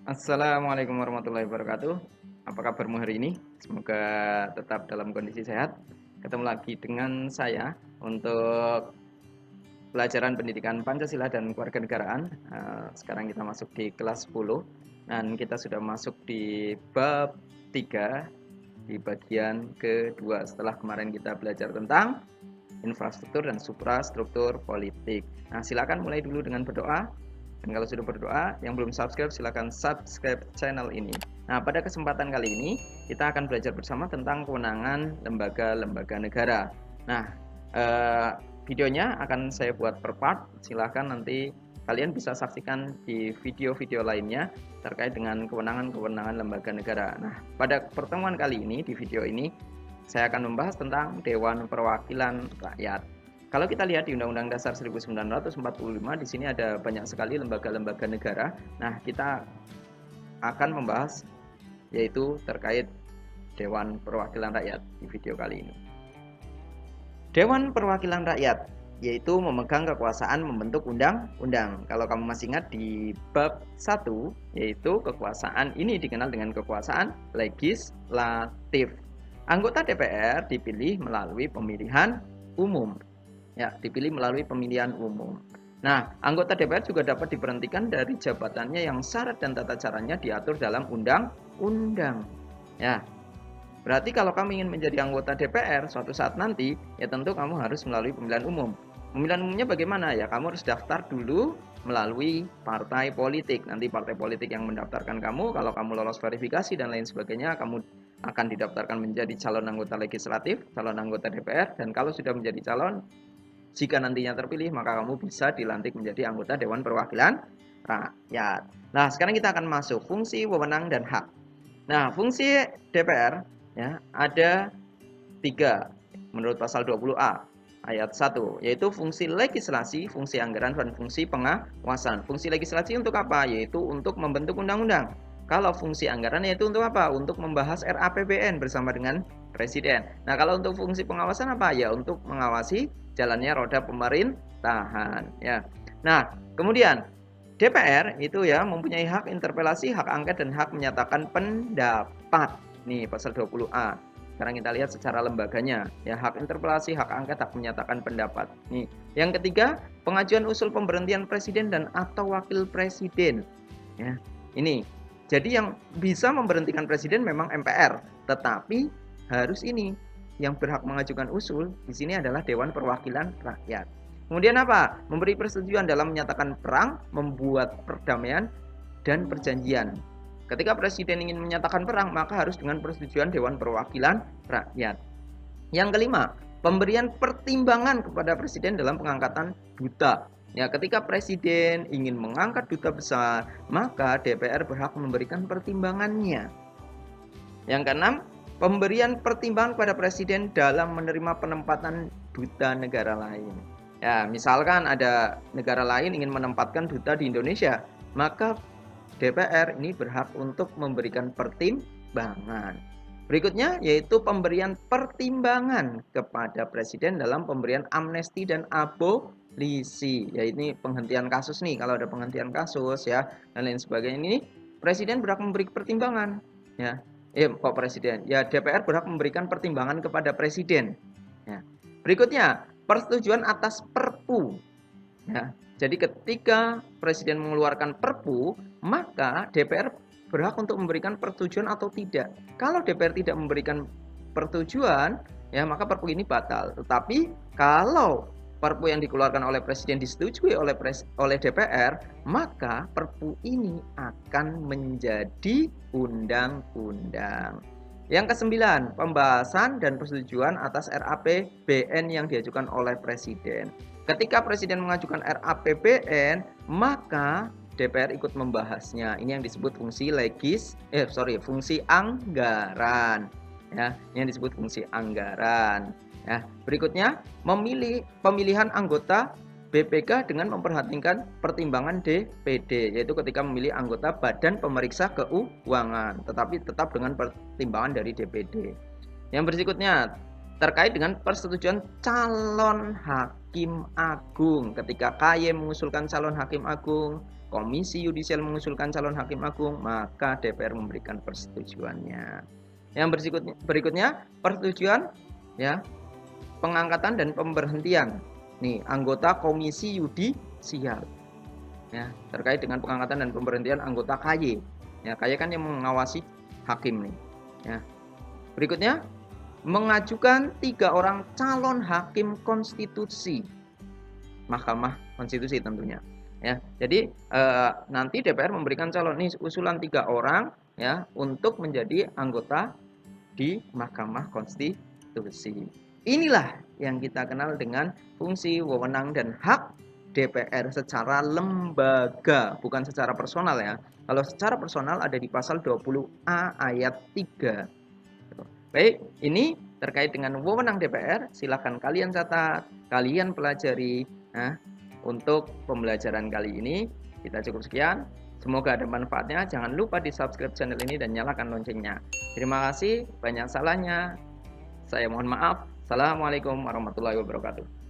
Assalamualaikum warahmatullahi wabarakatuh. Apa kabarmu hari ini? Semoga tetap dalam kondisi sehat. Ketemu lagi dengan saya untuk pelajaran pendidikan Pancasila dan Kewarganegaraan. Sekarang kita masuk di kelas 10 dan kita sudah masuk di bab 3 di bagian kedua setelah kemarin kita belajar tentang infrastruktur dan suprastruktur politik. Nah, silakan mulai dulu dengan berdoa. Dan kalau sudah berdoa, yang belum subscribe silakan subscribe channel ini. Nah, pada kesempatan kali ini kita akan belajar bersama tentang kewenangan lembaga-lembaga negara. Nah, videonya akan saya buat per part. Silakan nanti kalian bisa saksikan di video-video lainnya terkait dengan kewenangan-kewenangan lembaga negara. Nah, pada pertemuan kali ini di video ini saya akan membahas tentang Dewan Perwakilan Rakyat. Kalau kita lihat di Undang-Undang Dasar 1945, di sini ada banyak sekali lembaga-lembaga negara. Nah, kita akan membahas yaitu terkait Dewan Perwakilan Rakyat di video kali ini. Dewan Perwakilan Rakyat yaitu memegang kekuasaan membentuk undang-undang. Kalau kamu masih ingat di bab 1, yaitu kekuasaan ini dikenal dengan kekuasaan legislatif. Anggota DPR dipilih melalui pemilihan umum. Ya, dipilih melalui pemilihan umum. Nah, anggota DPR juga dapat diberhentikan dari jabatannya yang syarat dan tata caranya diatur dalam undang-undang. Ya, berarti kalau kamu ingin menjadi anggota DPR suatu saat nanti, ya tentu kamu harus melalui pemilihan umum. Pemilihan umumnya bagaimana? Ya, kamu harus daftar dulu melalui partai politik. Nanti partai politik yang mendaftarkan kamu, kalau kamu lolos verifikasi dan lain sebagainya, kamu akan didaftarkan menjadi calon anggota legislatif, calon anggota DPR, dan kalau sudah menjadi calon, jika nantinya terpilih, maka kamu bisa dilantik menjadi anggota Dewan Perwakilan Rakyat. Nah, sekarang kita akan masuk fungsi, wewenang, dan hak. Nah, fungsi DPR ya ada 3 menurut pasal 20A ayat 1, yaitu fungsi legislasi, fungsi anggaran, dan fungsi pengawasan. Fungsi legislasi untuk apa? Yaitu untuk membentuk undang-undang. Kalau fungsi anggaran yaitu untuk apa? Untuk membahas RAPBN bersama dengan Presiden. Nah, kalau untuk fungsi pengawasan apa? Ya, untuk mengawasi jalannya roda pemerintahan. Ya. Nah, kemudian DPR itu ya mempunyai hak interpelasi, hak angket, dan hak menyatakan pendapat. Nih, pasal 20A. Sekarang kita lihat secara lembaganya. Ya, hak interpelasi, hak angket, hak menyatakan pendapat. Nih, yang ketiga, pengajuan usul pemberhentian presiden dan atau wakil presiden. Ya, ini. Jadi yang bisa memberhentikan presiden memang MPR, tetapi harus ini yang berhak mengajukan usul di sini adalah Dewan Perwakilan Rakyat. Kemudian apa? Memberi persetujuan dalam menyatakan perang, membuat perdamaian, dan perjanjian. Ketika presiden ingin menyatakan perang, maka harus dengan persetujuan Dewan Perwakilan Rakyat. Yang kelima, pemberian pertimbangan kepada presiden dalam pengangkatan duta. Ya, ketika presiden ingin mengangkat duta besar, maka DPR berhak memberikan pertimbangannya. Yang keenam, pemberian pertimbangan kepada presiden dalam menerima penempatan duta negara lain. Ya, misalkan ada negara lain ingin menempatkan duta di Indonesia, maka DPR ini berhak untuk memberikan pertimbangan. Berikutnya yaitu pemberian pertimbangan kepada presiden dalam pemberian amnesti dan abolisi. Ya, ini penghentian kasus nih, kalau ada penghentian kasus ya dan lain sebagainya, ini presiden berhak memberi pertimbangan ya. Kok presiden? Ya, DPR berhak memberikan pertimbangan kepada presiden. Ya. Berikutnya, persetujuan atas Perpu. Ya. Jadi ketika presiden mengeluarkan Perpu, maka DPR berhak untuk memberikan persetujuan atau tidak. Kalau DPR tidak memberikan persetujuan, ya maka Perpu ini batal. Tetapi kalau Perpu yang dikeluarkan oleh presiden disetujui oleh DPR, maka Perpu ini akan menjadi undang-undang. Yang kesembilan, pembahasan dan persetujuan atas RAPBN yang diajukan oleh presiden. Ketika presiden mengajukan RAPBN, maka DPR ikut membahasnya. Ini yang disebut fungsi fungsi anggaran. Ya, yang disebut fungsi anggaran. Ya, berikutnya pemilihan anggota BPK dengan memperhatikan pertimbangan DPD, yaitu ketika memilih anggota Badan Pemeriksa Keuangan, tetapi tetap dengan pertimbangan dari DPD. Yang berikutnya terkait dengan persetujuan calon hakim agung. Ketika KY mengusulkan calon hakim agung, Komisi Yudisial mengusulkan calon hakim agung, maka DPR memberikan persetujuannya. Yang berikutnya persetujuan ya pengangkatan dan pemberhentian. Nih, anggota Komisi Yudisial. Ya, terkait dengan pengangkatan dan pemberhentian anggota KY. Ya, KY kan yang mengawasi hakim nih. Ya. Berikutnya mengajukan 3 orang calon hakim konstitusi. Mahkamah Konstitusi tentunya. Ya, jadi nanti DPR memberikan calon nih usulan 3 orang ya untuk menjadi anggota di Mahkamah Konstitusi. Inilah yang kita kenal dengan fungsi, wewenang, dan hak DPR secara lembaga, bukan secara personal ya. Kalau secara personal ada di pasal 20A ayat 3. Baik, ini terkait dengan wewenang DPR, silahkan kalian catat, kalian pelajari. Nah, untuk pembelajaran kali ini kita cukup sekian. Semoga ada manfaatnya. Jangan lupa di subscribe channel ini dan nyalakan loncengnya. Terima kasih, banyak salahnya. Saya mohon maaf. Assalamualaikum warahmatullahi wabarakatuh.